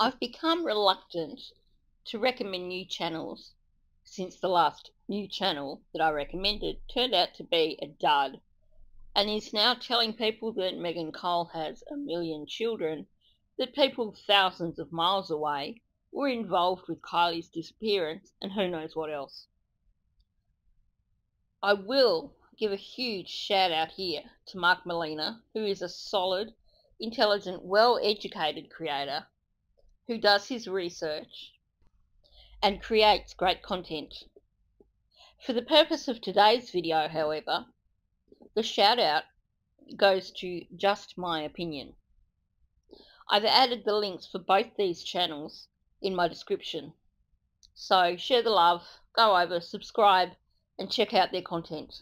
I've become reluctant to recommend new channels since the last new channel that I recommended turned out to be a dud and is now telling people that Megan Cole has 1 million children, that people thousands of miles away were involved with Kiely's disappearance and who knows what else. I will give a huge shout out here to Mark Molina, who is a solid, intelligent, well-educated creator who does his research and creates great content. For the purpose of today's video, however, the shout out goes to Just My Opinion. I've added the links for both these channels in my description. So share the love, go over, subscribe and check out their content.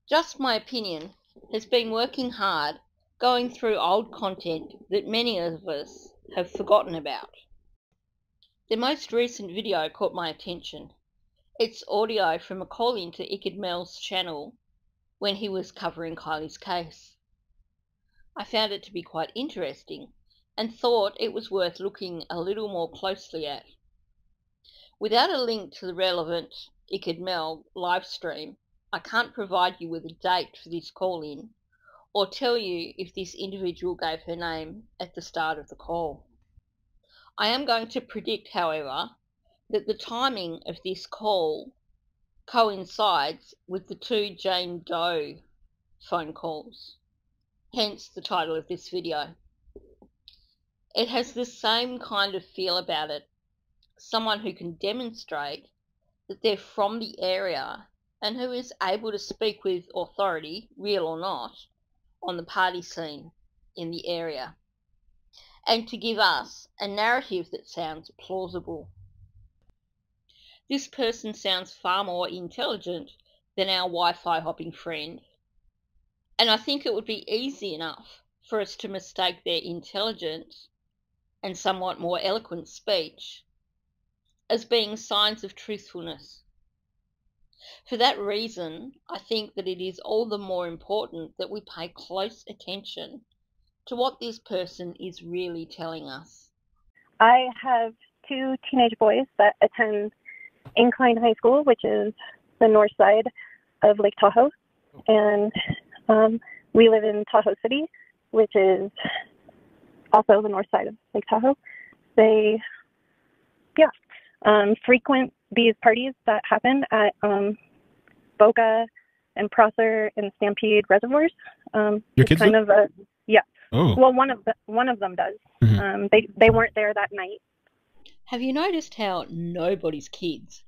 Just My Opinion has been working hard going through old content that many of us have forgotten about. Their most recent video caught my attention. It's audio from a call into IckedMel's channel when he was covering Kiely's case. I found it to be quite interesting and thought it was worth looking a little more closely at. Without a link to the relevant IckedMel live stream, I can't provide you with a date for this call-in or tell you if this individual gave her name at the start of the call. I am going to predict, however, that the timing of this call coincides with the two Jane Doe phone calls, hence the title of this video. It has the same kind of feel about it, someone who can demonstrate that they're from the area and who is able to speak with authority, real or not, on the party scene in the area, and to give us a narrative that sounds plausible. This person sounds far more intelligent than our Wi-Fi hopping friend, and I think it would be easy enough for us to mistake their intelligent and somewhat more eloquent speech as being signs of truthfulness. For that reason, I think that it is all the more important that we pay close attention to what this person is really telling us. I have two teenage boys that attend Incline High School, which is the north side of Lake Tahoe, and we live in Tahoe City, which is also the north side of Lake Tahoe. They frequent these parties that happen at Boca and Prosser and Stampede reservoirs. Your kids kind do? of a Oh. Well, one of them does. Mm-hmm. They weren't there that night. Have you noticed how nobody's kids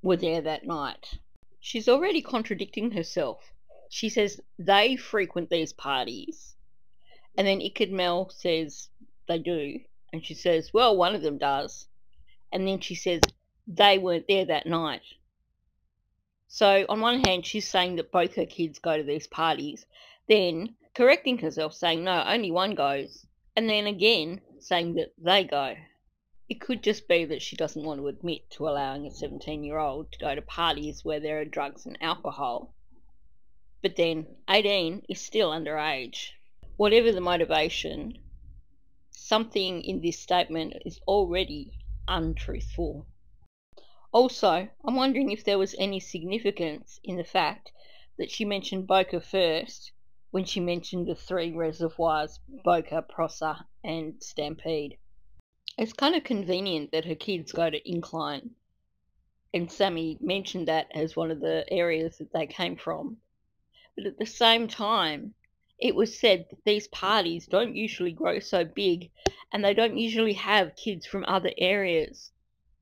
were there that night? She's already contradicting herself. She says they frequent these parties, and then IckedMel says they do, and she says, well, one of them does, and then she says they weren't there that night. So on one hand, she's saying that both her kids go to these parties, then correcting herself, saying no, only one goes, and then again saying that they go. It could just be that she doesn't want to admit to allowing a 17-year-old to go to parties where there are drugs and alcohol. But then 18 is still underage. Whatever the motivation, something in this statement is already untruthful. Also, I'm wondering if there was any significance in the fact that she mentioned Boca first when she mentioned the three reservoirs, Boca, Prosser and Stampede. It's kind of convenient that her kids go to Incline, and Sammy mentioned that as one of the areas that they came from. But at the same time, it was said that these parties don't usually grow so big and they don't usually have kids from other areas.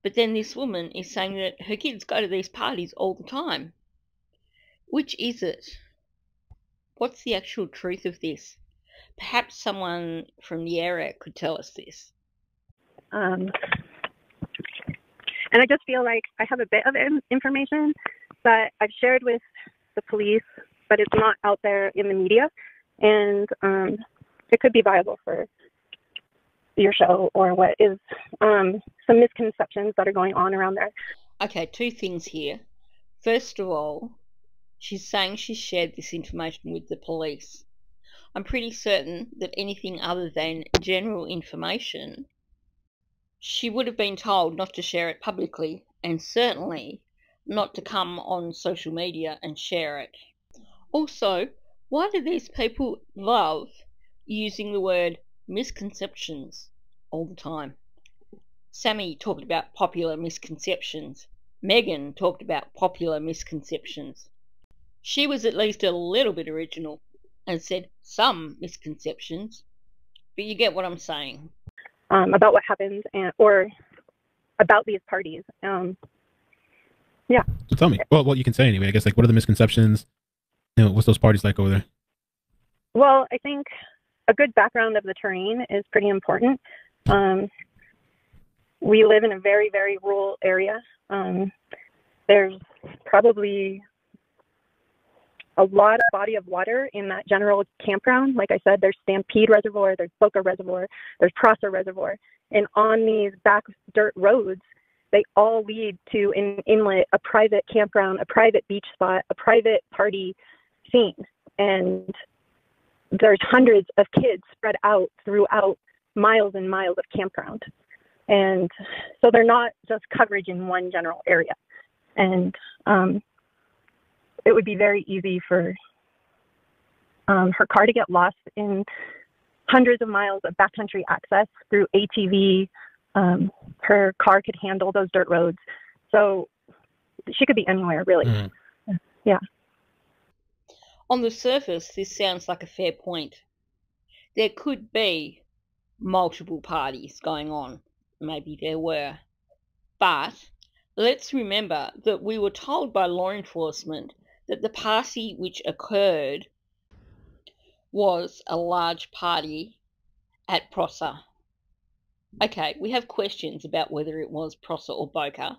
But then this woman is saying that her kids go to these parties all the time. Which is it? What's the actual truth of this? Perhaps someone from the area could tell us this. And I just feel like I have a bit of information that I've shared with the police, but it's not out there in the media, and it could be viable for your show or what is some misconceptions that are going on around there. Okay, two things here. First of all, she's saying she shared this information with the police. I'm pretty certain that anything other than general information, she would have been told not to share it publicly, and certainly not to come on social media and share it. Also, why do these people love using the word misconceptions all the time? Sammy talked about popular misconceptions. Megan talked about popular misconceptions. She was at least a little bit original and said some misconceptions, but you get what I'm saying. About what happens or about these parties. Yeah. So tell me. Well, you can say anyway. I guess, like, what are the misconceptions? What's those parties like over there? Well, I think a good background of the terrain is pretty important. We live in a very, very rural area. There's probably a lot of body of water in that general campground. Like I said, there's Stampede Reservoir, there's Boca Reservoir, there's Prosser Reservoir. And on these back dirt roads, they all lead to an inlet, a private campground, a private beach spot, a private party scene. And there's hundreds of kids spread out throughout miles and miles of campground. And so they're not just coverage in one general area. And it would be very easy for her car to get lost in hundreds of miles of backcountry access through ATV. Her car could handle those dirt roads. So she could be anywhere, really. Mm-hmm. Yeah. On the surface, this sounds like a fair point. There could be multiple parties going on. Maybe there were. But let's remember that we were told by law enforcement that the party which occurred was a large party at Prosser. Okay, we have questions about whether it was Prosser or Boca,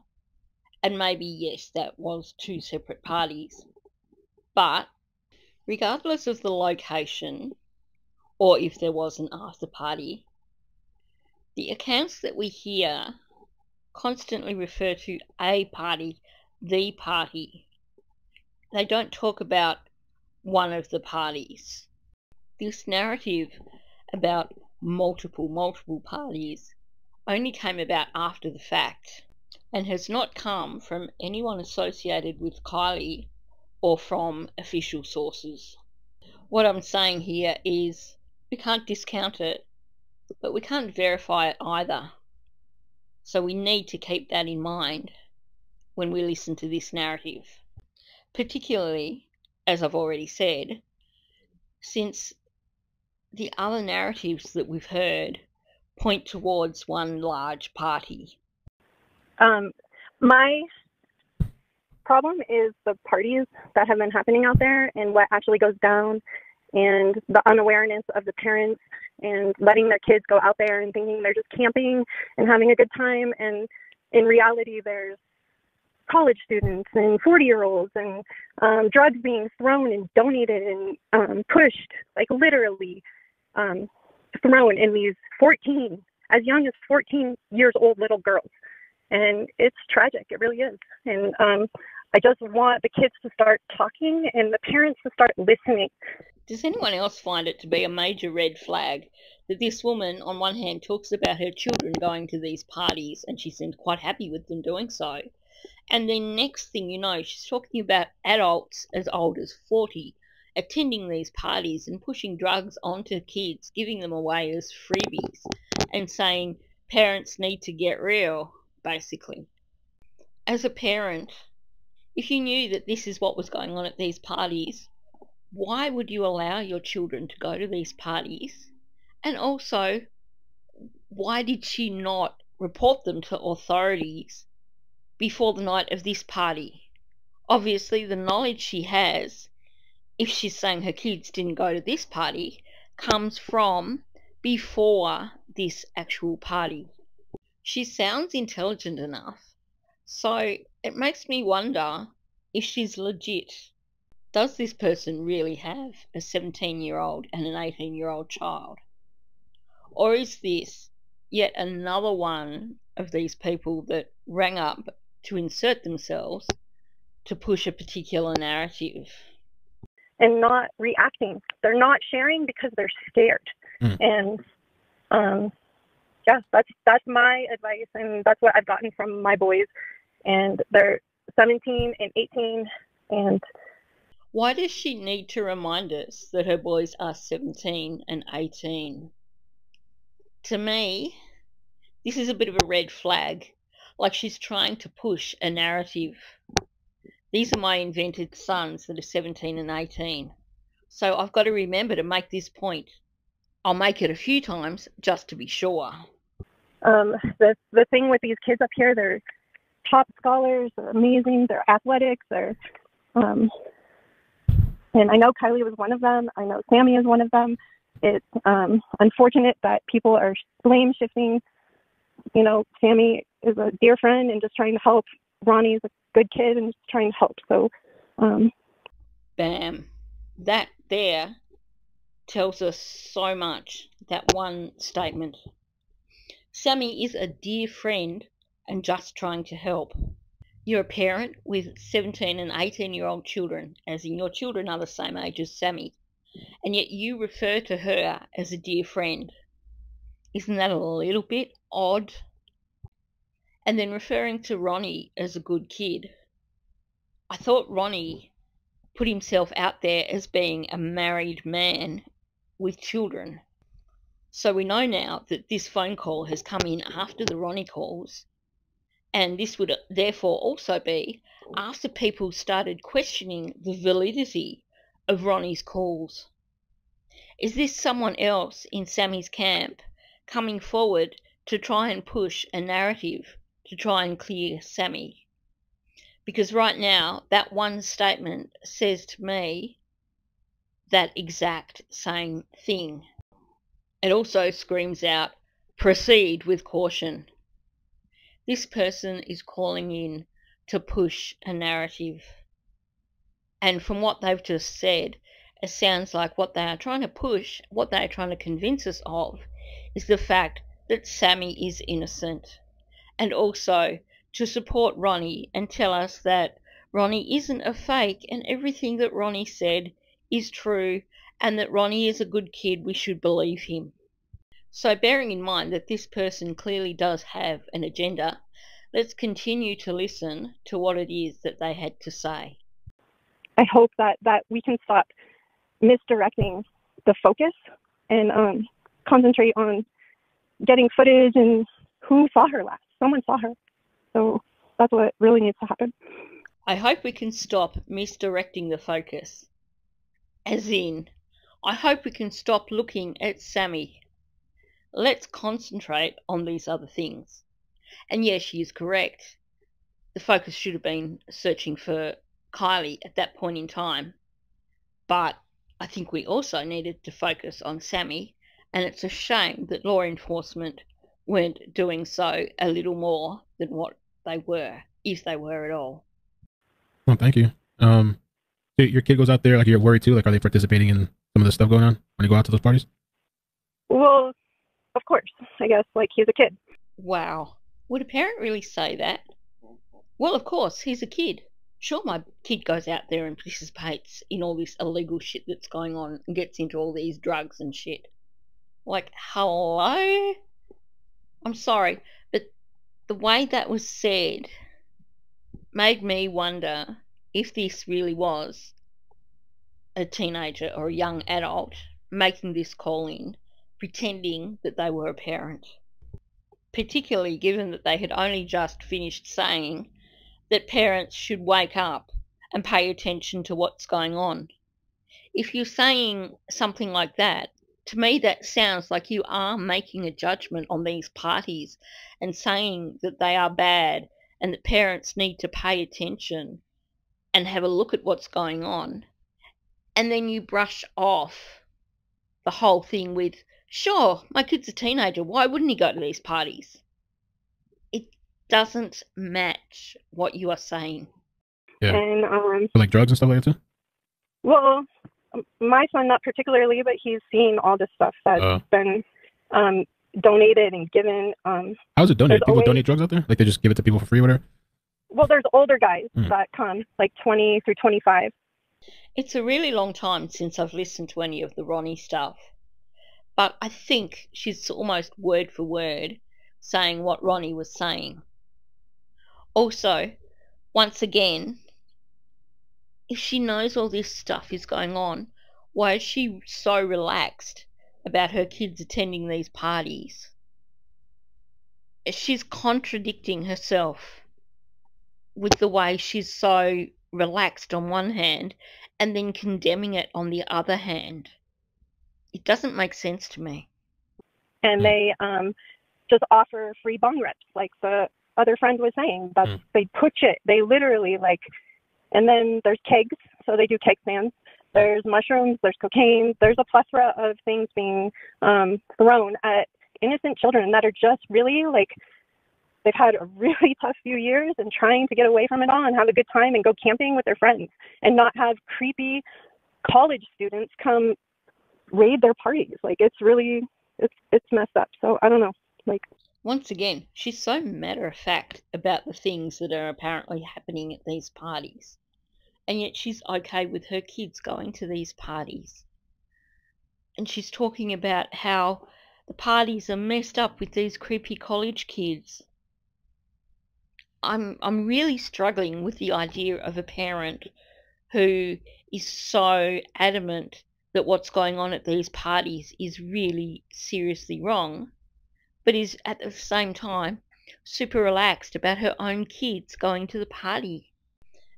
and maybe, yes, that was two separate parties. But regardless of the location, or if there was an after party, the accounts that we hear constantly refer to a party, the party. They don't talk about one of the parties. This narrative about multiple parties only came about after the fact and has not come from anyone associated with Kiely or from official sources. What I'm saying here is we can't discount it, but we can't verify it either. So we need to keep that in mind when we listen to this narrative. Particularly, as I've already said, since the other narratives that we've heard point towards one large party. My problem is the parties that have been happening out there and what actually goes down, and the unawareness of the parents and letting their kids go out there and thinking they're just camping and having a good time. And in reality, there's college students and 40-year-olds and drugs being thrown and donated and pushed, like literally thrown in these as young as 14 years old little girls. And it's tragic. It really is. And I just want the kids to start talking and the parents to start listening. Does anyone else find it to be a major red flag that this woman, on one hand, talks about her children going to these parties and she seems quite happy with them doing so, and then next thing you know, she's talking about adults as old as 40 attending these parties and pushing drugs onto kids, giving them away as freebies, and saying parents need to get real, basically. As a parent, if you knew that this is what was going on at these parties, why would you allow your children to go to these parties? And also, why did she not report them to authorities before the night of this party? Obviously, the knowledge she has, if she's saying her kids didn't go to this party, comes from before this actual party. She sounds intelligent enough, so it makes me wonder if she's legit. Does this person really have a 17-year-old and an 18-year-old child? Or is this yet another one of these people that rang up to insert themselves to push a particular narrative? and not reacting. They're not sharing because they're scared. And yeah, that's my advice, and that's what I've gotten from my boys. And they're 17 and 18. And why does she need to remind us that her boys are 17 and 18? To me, this is a bit of a red flag, like she's trying to push a narrative. These are my invented sons that are 17 and 18. So I've got to remember to make this point. I'll make it a few times just to be sure. The thing with these kids up here, they're top scholars, they're amazing, they're athletic, they're and I know Kiely was one of them. I know Sammy is one of them. It's unfortunate that people are blame shifting. You know, Sammy is a dear friend and just trying to help. Ronnie's a good kid and just trying to help. So, bam. That there tells us so much, that one statement. Sammy is a dear friend and just trying to help. You're a parent with 17 and 18-year-old children, as in your children are the same age as Sammy, and yet you refer to her as a dear friend. Isn't that a little bit odd? And then referring to Ronnie as a good kid. I thought Ronnie put himself out there as being a married man with children. So we know now that this phone call has come in after the Ronnie calls, and this would therefore also be after people started questioning the validity of Ronnie's calls. Is this someone else in Sammy's camp coming forward to try and push a narrative to try and clear Sammy? Because right now, that one statement says to me that exact same thing. It also screams out, proceed with caution. This person is calling in to push a narrative. And from what they've just said, it sounds like what they are trying to push, what they are trying to convince us of, is the fact that Sammy is innocent. And also to support Ronnie and tell us that Ronnie isn't a fake and everything that Ronnie said is true and that Ronnie is a good kid, we should believe him. So bearing in mind that this person clearly does have an agenda, let's continue to listen to what it is that they had to say. I hope that we can stop misdirecting the focus and concentrate on getting footage and who saw her last. Someone saw her. So that's what really needs to happen. I hope we can stop misdirecting the focus. As in, I hope we can stop looking at Sammy. Let's concentrate on these other things. And yes, she is correct. The focus should have been searching for Kiely at that point in time. But I think we also needed to focus on Sammy, and it's a shame that law enforcement weren't doing so a little more than what they were, if they were at all. Well, thank you. So your kid goes out there, like you're worried too, like are they participating in some of the stuff going on when you go out to those parties? Well, of course, I guess, like he's a kid. Wow. Would a parent really say that? Well, of course, he's a kid. Sure, my kid goes out there and participates in all this illegal shit that's going on and gets into all these drugs and shit. Like, hello? I'm sorry, but the way that was said made me wonder if this really was a teenager or a young adult making this call in, pretending that they were a parent. Particularly given that they had only just finished saying that parents should wake up and pay attention to what's going on. If you're saying something like that, to me that sounds like you are making a judgment on these parties and saying that they are bad and that parents need to pay attention and have a look at what's going on. And then you brush off the whole thing with, sure, my kid's a teenager, why wouldn't he go to these parties? It doesn't match what you are saying. Yeah. And like drugs and stuff like that too? Well, my son not particularly, but he's seen all this stuff that's been donated and given. How's it donated? People donate drugs out there? Like they just give it to people for free or whatever? Well, there's older guys that come, like 20 through 25, It's a really long time since I've listened to any of the Ronnie stuff, but I think she's almost word for word saying what Ronnie was saying. Also, once again, if she knows all this stuff is going on, why is she so relaxed about her kids attending these parties? She's contradicting herself with the way she's so relaxed on one hand and then condemning it on the other hand. It doesn't make sense to me. And they just offer free bong reps, like the other friend was saying. They push it. They literally and then there's kegs, so they do keg stands. There's mushrooms, there's cocaine, there's a plethora of things being thrown at innocent children that are just really they've had a really tough few years and trying to get away from it all and have a good time and go camping with their friends and not have creepy college students come raid their parties. It's really, it's messed up. So I don't know. Once again, she's so matter of fact about the things that are apparently happening at these parties. And yet she's okay with her kids going to these parties. And she's talking about how the parties are messed up with these creepy college kids. I'm really struggling with the idea of a parent who is so adamant that what's going on at these parties is really seriously wrong, but is at the same time super relaxed about her own kids going to the party.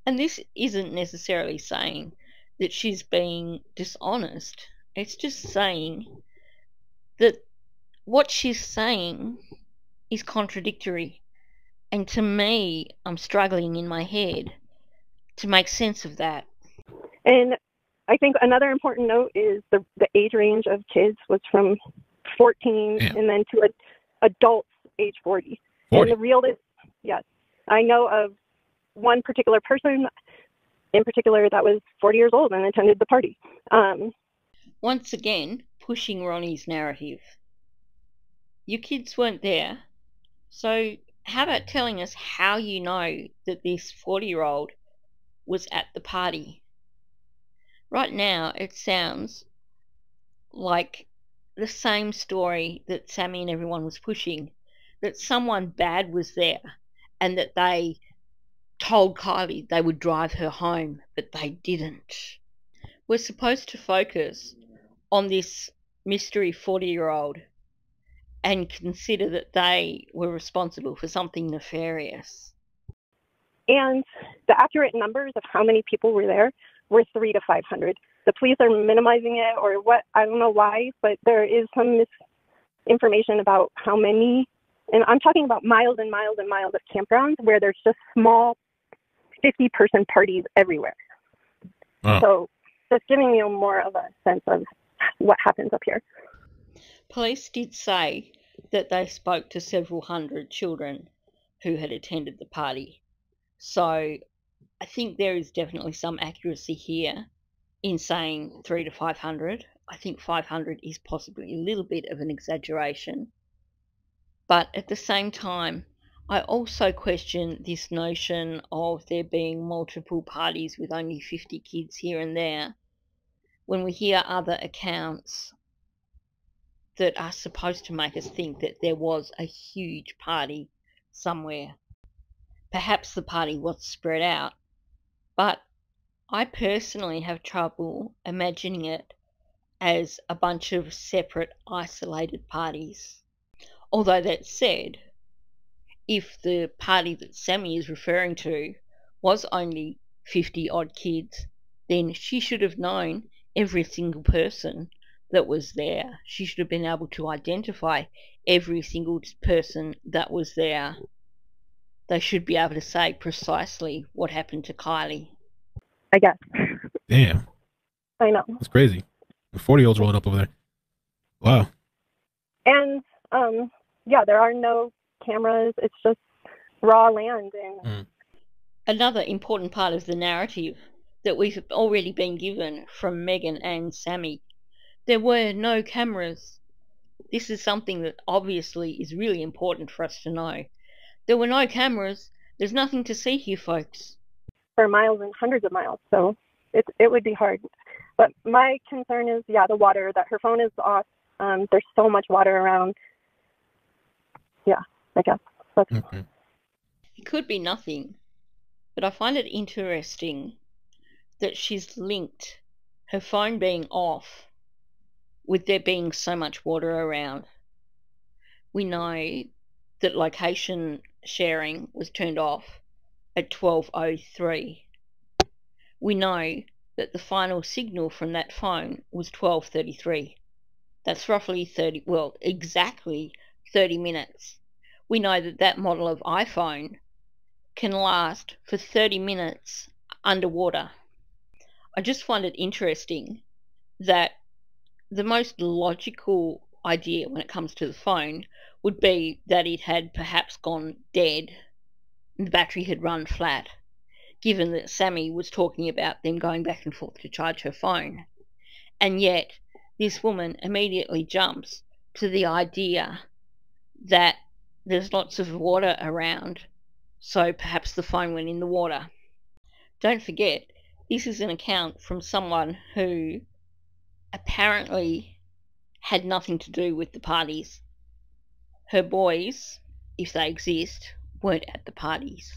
And this isn't necessarily saying that she's being dishonest. It's just saying that what she's saying is contradictory. And to me, I'm struggling in my head to make sense of that. And I think another important note is the age range of kids was from 14 and then to adults age 40. And the realist, yes. I know of one particular person in particular that was 40 years old and attended the party. Once again, pushing Ronnie's narrative. Your kids weren't there, so how about telling us how you know that this 40-year-old was at the party? Right now, it sounds like the same story that Sammy and everyone was pushing, that someone bad was there and that they told Kiely they would drive her home, but they didn't. We're supposed to focus on this mystery 40-year-old and consider that they were responsible for something nefarious. And the accurate numbers of how many people were there were 300 to 500. The police are minimizing it or what, I don't know why, but there is some misinformation about how many, and I'm talking about miles and miles and miles of campgrounds where there's just small 50-person parties everywhere. Oh. So just giving you more of a sense of what happens up here. Police did say that they spoke to several hundred children who had attended the party. So I think there is definitely some accuracy here in saying 300 to 500. I think 500 is possibly a little bit of an exaggeration. But at the same time, I also question this notion of there being multiple parties with only 50 kids here and there, when we hear other accounts that are supposed to make us think that there was a huge party somewhere. Perhaps the party was spread out, but I personally have trouble imagining it as a bunch of separate, isolated parties. Although that said, if the party that Sammy is referring to was only 50-odd kids, then she should have known every single person that was there. She should have been able to identify every single person that was there. They should be able to say precisely what happened to Kiely. I guess. Damn. I know. That's crazy. The 40-year-olds rolling up over there. Wow. And, yeah, there are no cameras. It's just raw land. And Another important part of the narrative that we've already been given from Megan and Sammy. There were no cameras. This is something that obviously is really important for us to know. There were no cameras. There's nothing to see here, folks. For miles and hundreds of miles. So it would be hard. But my concern is, the water, that her phone is off. There's so much water around. Yeah, I guess. Okay. It could be nothing, but I find it interesting that she's linked her phone being off with there being so much water around. We know that location sharing was turned off at 12:03. We know that the final signal from that phone was 12:33. That's roughly exactly 30 minutes. We know that that model of iPhone can last for 30 minutes underwater. I just find it interesting that the most logical idea when it comes to the phone would be that it had perhaps gone dead and the battery had run flat, given that Sammy was talking about them going back and forth to charge her phone. And yet, this woman immediately jumps to the idea that there's lots of water around, so perhaps the phone went in the water. Don't forget, this is an account from someone who apparently had nothing to do with the parties. Her boys, if they exist, weren't at the parties.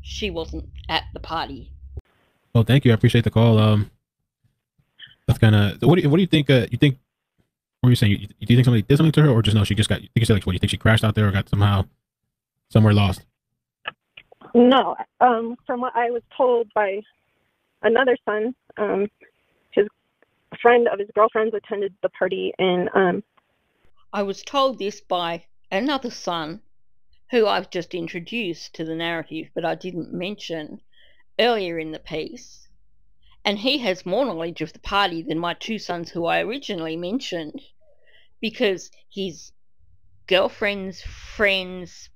She wasn't at the party. Well, thank you. I appreciate the call. That's kind of what do you think? You think? What were you saying? Do you think somebody did something to her, or just no? She just got. You said like what? You think she crashed out there, or got somehow somewhere lost? No, from what I was told by another son, his friend of his girlfriend's attended the party, and I was told this by another son who I've just introduced to the narrative, but I didn't mention earlier in the piece. And he has more knowledge of the party than my two sons who I originally mentioned, because his girlfriend's friend's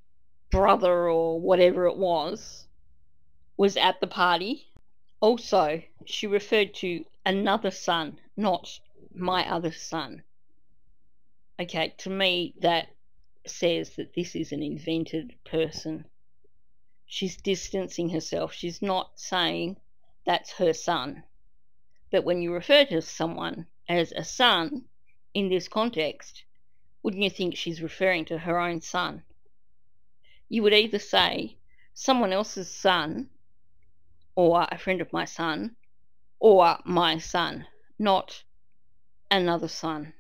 brother or whatever it was at the party. Also, she referred to another son, not my other son. Okay, to me that says that this is an invented person. She's distancing herself. She's not saying that's her son. But when you refer to someone as a son in this context, wouldn't you think she's referring to her own son? You would either say someone else's son, or a friend of my son, or my son, not another son.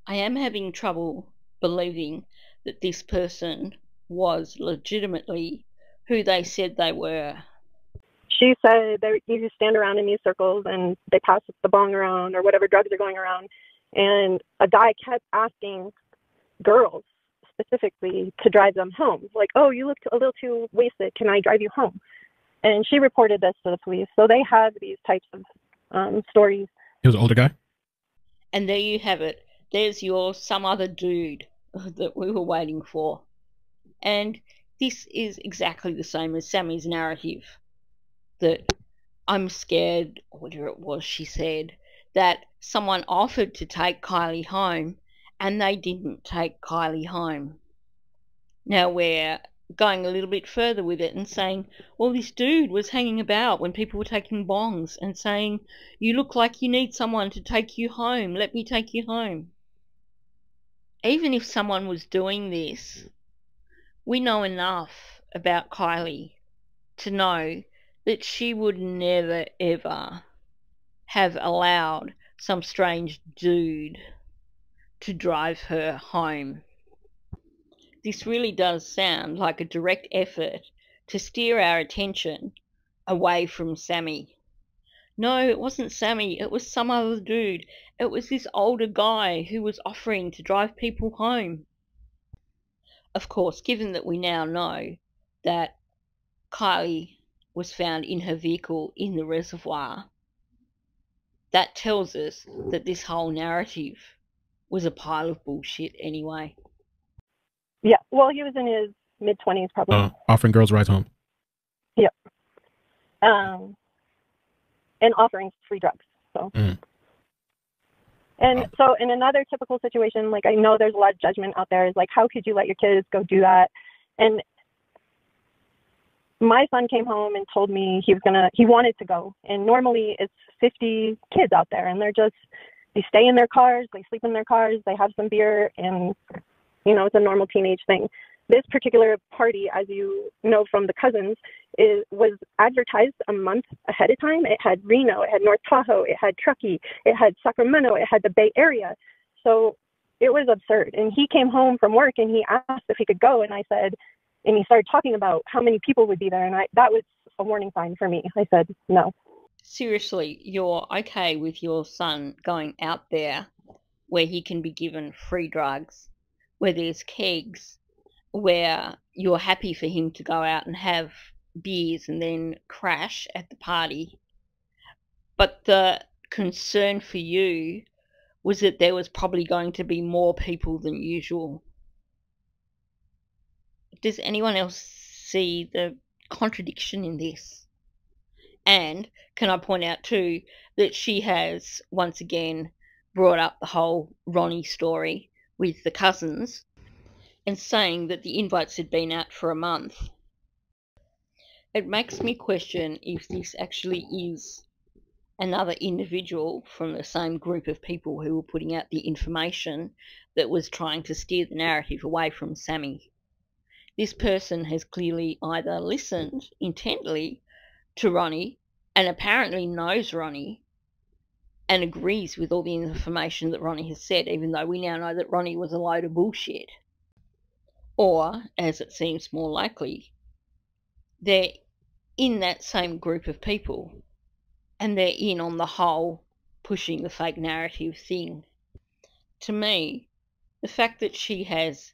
I am having trouble believing that this person was legitimately who they said they were. she said they you stand around in these circles and they pass the bong around or whatever drugs are going around. And a guy kept asking girls specifically to drive them home. Like, oh, you look a little too wasted. Can I drive you home? And she reported this to the police. So they have these types of stories. He was an older guy? And there you have it. There's your some other dude that we were waiting for. And this is exactly the same as Sammy's narrative. That I'm scared, or whatever it was she said, that someone offered to take Kiely home and they didn't take Kiely home. Now we're going a little bit further with it and saying, well, this dude was hanging about when people were taking bongs and saying, you look like you need someone to take you home, let me take you home. Even if someone was doing this, we know enough about Kiely to know that she would never ever have allowed some strange dude to drive her home. This really does sound like a direct effort to steer our attention away from Sammy. No, it wasn't Sammy, it was some other dude. It was this older guy who was offering to drive people home. Of course, given that we now know that Kiely was found in her vehicle in the reservoir, that tells us that this whole narrative was a pile of bullshit anyway. Yeah, well, he was in his mid-20s probably. Offering girls rides home. Yep. And offering free drugs. So. And so in another typical situation, like I know there's a lot of judgment out there, is like, how could you let your kids go do that? And my son came home and told me he wanted to go. And normally it's 50 kids out there, and they stay in their cars, they sleep in their cars, they have some beer, and, it's a normal teenage thing. This particular party, as you know from the cousins, was advertised a month ahead of time. It had Reno, it had North Tahoe, it had Truckee, it had Sacramento, it had the Bay Area. So it was absurd. And he came home from work and he asked if he could go. And he started talking about how many people would be there. And that was a warning sign for me. I said, no. Seriously, you're okay with your son going out there where he can be given free drugs, where there's kegs, where you're happy for him to go out and have beers and then crash at the party. But the concern for you was that there was probably going to be more people than usual. Does anyone else see the contradiction in this? And can I point out too that she has once again brought up the whole Ronnie story with the cousins and saying that the invites had been out for a month. It makes me question if this actually is another individual from the same group of people who were putting out the information that was trying to steer the narrative away from Sammy. This person has clearly either listened intently to Ronnie and apparently knows Ronnie and agrees with all the information that Ronnie has said, even though we now know that Ronnie was a load of bullshit. Or, as it seems more likely, they're in that same group of people and they're in on the whole pushing the fake narrative thing. To me, the fact that she has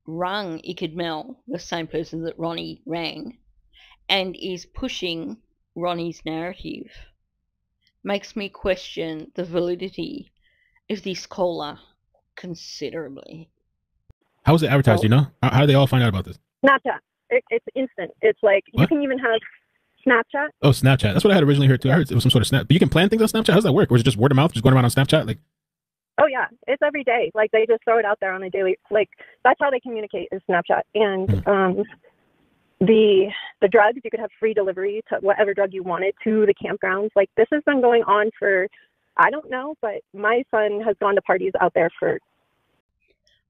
rung IckedMel, the same person that Ronnie rang, and is pushing Ronnie's narrative, makes me question the validity of this caller considerably. How was it advertised, How did they all find out about this? Snapchat. It's instant. It's like, what? You can even have Snapchat. Oh, Snapchat. That's what I had originally heard too. I heard it was some sort of Snap. But you can plan things on Snapchat? How does that work? Or is it just word of mouth, just going around on Snapchat? Like, oh yeah, it's every day. Like, they just throw it out there on a daily, like, that's how they communicate, is Snapchat. And the drugs, you could have free delivery to whatever drug you wanted to the campgrounds. Like, this has been going on for, I don't know, but my son has gone to parties out there for.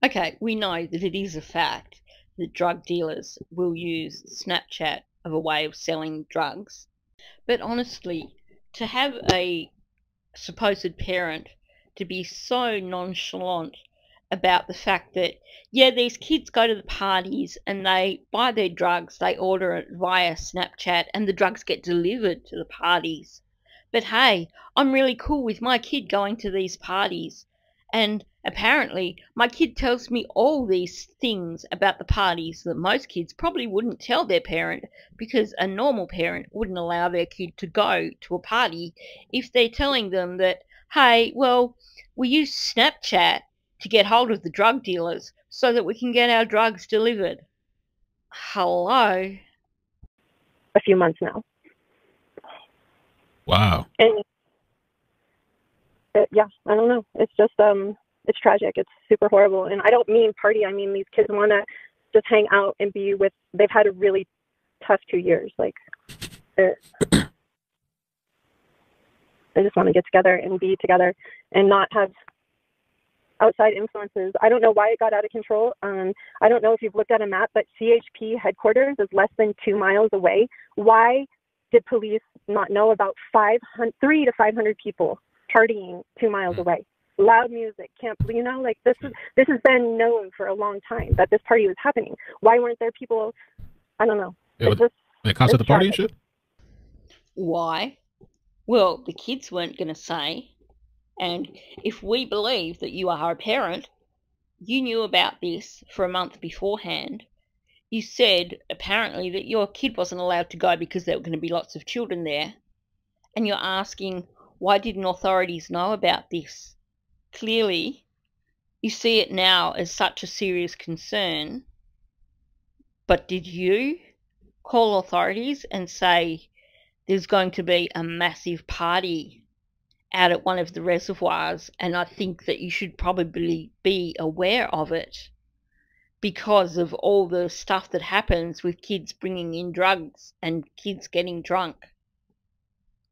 Okay, we know that it is a fact that drug dealers will use Snapchat of a way of selling drugs. But honestly, to have a supposed parent to be so nonchalant about the fact that, yeah, these kids go to the parties and they buy their drugs, they order it via Snapchat, and the drugs get delivered to the parties. But hey, I'm really cool with my kid going to these parties. And apparently, my kid tells me all these things about the parties that most kids probably wouldn't tell their parent, because a normal parent wouldn't allow their kid to go to a party if they're telling them that, hey, well, we use Snapchat to get hold of the drug dealers so that we can get our drugs delivered. Hello? A few months now. Wow. And yeah, I don't know. It's just, it's tragic. It's super horrible. And I don't mean party. I mean, these kids want to just hang out and be with, they've had a really tough 2 years. Like, they just want to get together and be together and not have outside influences. I don't know why it got out of control. I don't know if you've looked at a map, but CHP headquarters is less than 2 miles away. Why did police not know about 300 to 500 people partying 2 miles away? Loud music, camp, like this has been known for a long time that this party was happening. Why weren't there people? I don't know. They cost at the party and shit? Why? Well, the kids weren't going to say. And if we believe that you are a parent, you knew about this for a month beforehand. You said, apparently, that your kid wasn't allowed to go because there were going to be lots of children there. And you're asking, why didn't authorities know about this? Clearly, you see it now as such a serious concern. But did you call authorities and say there's going to be a massive party out at one of the reservoirs, and I think that you should probably be aware of it? because of all the stuff that happens with kids bringing in drugs and kids getting drunk.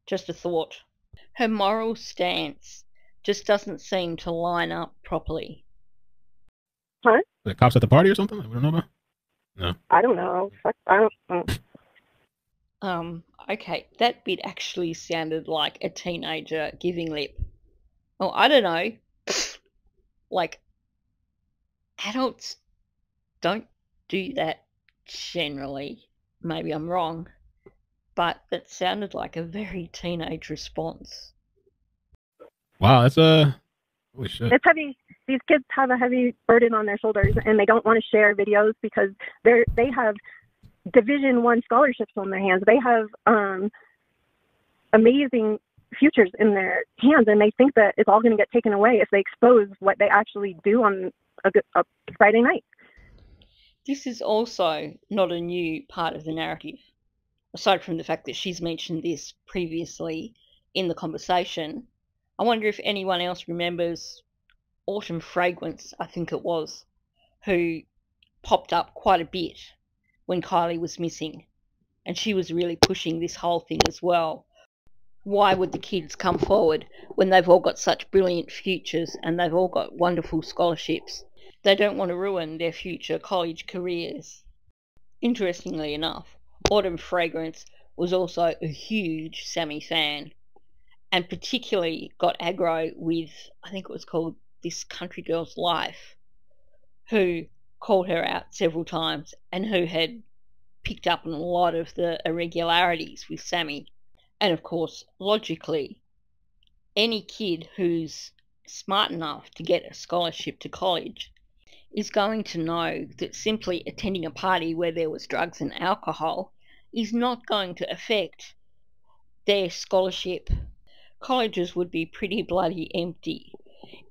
Just a thought. Her moral stance just doesn't seem to line up properly. Huh? The cops at the party or something? We don't know about? No. I don't know. I don't know. Okay, that bit actually sounded like a teenager giving lip. Oh, I don't know. Like, adults don't do that generally. Maybe I'm wrong. But that sounded like a very teenage response. Wow, that's holy shit. It's heavy. These kids have a heavy burden on their shoulders, and they don't want to share videos because they have Division I scholarships on their hands. They have amazing futures in their hands, and they think that it's all going to get taken away if they expose what they actually do on a Friday night. This is also not a new part of the narrative, aside from the fact that she's mentioned this previously in the conversation. I wonder if anyone else remembers Autumn Fragrance, I think it was, who popped up quite a bit when Kiely was missing, and she was really pushing this whole thing as well. Why would the kids come forward when they've all got such brilliant futures and they've all got wonderful scholarships? They don't want to ruin their future college careers. Interestingly enough, Autumn Fragrance was also a huge Sammy fan, and particularly got aggro with, I think it was called This Country Girl's Life, who called her out several times and who had picked up on a lot of the irregularities with Sammy. And of course, logically, any kid who's smart enough to get a scholarship to college is going to know that simply attending a party where there was drugs and alcohol is not going to affect their scholarship. Colleges would be pretty bloody empty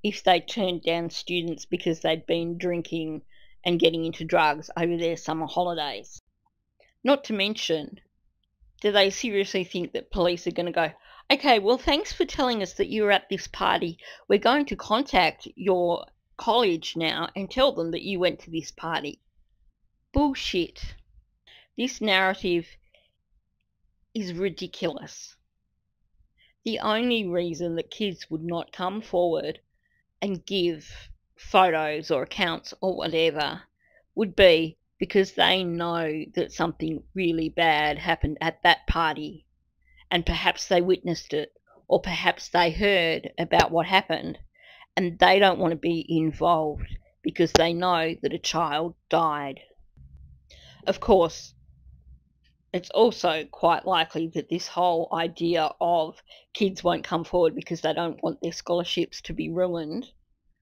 if they turned down students because they'd been drinking and getting into drugs over their summer holidays. Not to mention, do they seriously think that police are going to go, okay, well, thanks for telling us that you were at this party. We're going to contact your college now and tell them that you went to this party. Bullshit. This narrative is ridiculous. The only reason that kids would not come forward and give photos or accounts or whatever would be because they know that something really bad happened at that party, and perhaps they witnessed it, or perhaps they heard about what happened, and they don't want to be involved because they know that a child died. Of course, it's also quite likely that this whole idea of kids won't come forward because they don't want their scholarships to be ruined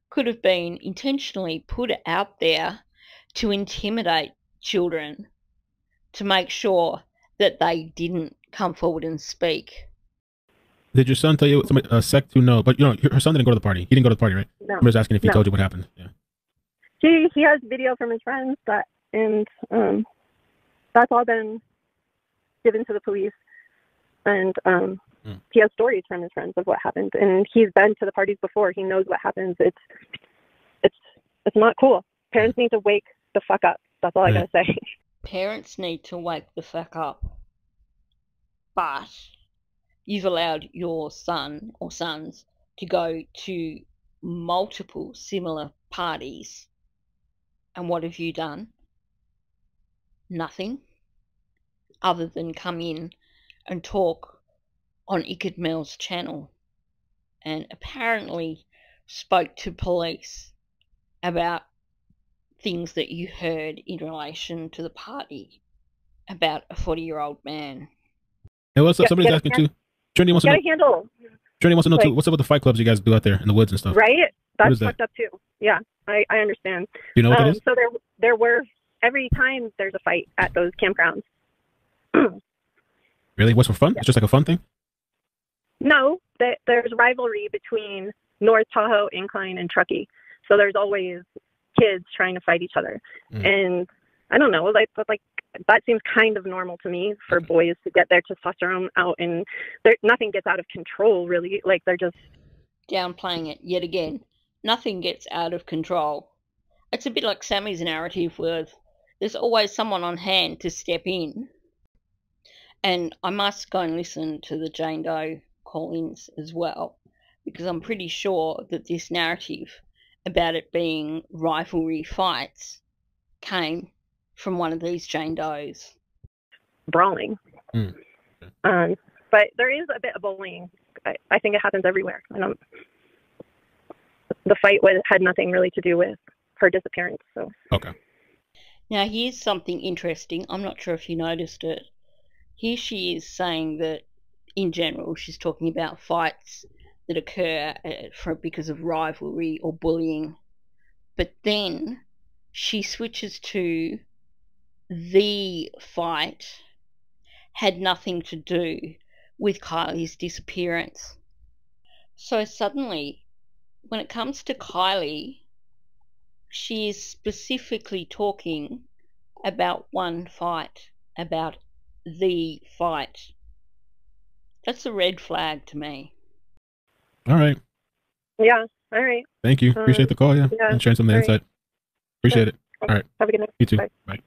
could have been intentionally put out there to intimidate children, to make sure that they didn't come forward and speak. Did your son tell you a sec to know? But her son didn't go to the party. He didn't go to the party, right? No. I'm just asking if he told you what happened. Yeah. He has video from his friends and that's all been given to the police, and he has stories from his friends of what happened, and he's been to the parties before. He knows what happens. It's not cool. Parents need to wake the fuck up. That's all I gotta say. Parents need to wake the fuck up. But you've allowed your son or sons to go to multiple similar parties. And what have you done? Nothing. Other than come in and talk on IckedMel's channel, and apparently spoke to police about things that you heard in relation to the party about a 40-year-old man. Hey, what's up? Somebody's asking too. Trinity wants to know. Trinity wants to know too. What's up with the fight clubs you guys do out there in the woods and stuff? Right? That's fucked up too. Yeah, I understand. You know what that is? So there were, every time there's a fight at those campgrounds. Really? What's for fun? Yeah. It's just like a fun thing? No, there's rivalry between North Tahoe, Incline, and Truckee. So there's always kids trying to fight each other. And I don't know, like that seems kind of normal to me for boys to get their testosterone out, and nothing gets out of control, really. Like, they're just downplaying it yet again. Nothing gets out of control. It's a bit like Sammy's narrative where there's always someone on hand to step in. And I must go and listen to the Jane Doe call-ins as well, because I'm pretty sure that this narrative about it being rivalry fights came from one of these Jane Does. Brawling. Mm. But there is a bit of bullying. I think it happens everywhere. And the fight had nothing really to do with her disappearance. So Okay. Now here's something interesting. I'm not sure if you noticed it. Here she is saying that in general she's talking about fights that occur because of rivalry or bullying. But then she switches to the fight had nothing to do with Kiely's disappearance. So suddenly, when it comes to Kiely, she is specifically talking about one fight, about the fight. That's a red flag to me. All right. yeah, all right. Thank you. Appreciate the call. Yeah. Yeah. And sharing some of the All insight. right. Appreciate it. All right. Have a good night. You too. Bye. Bye.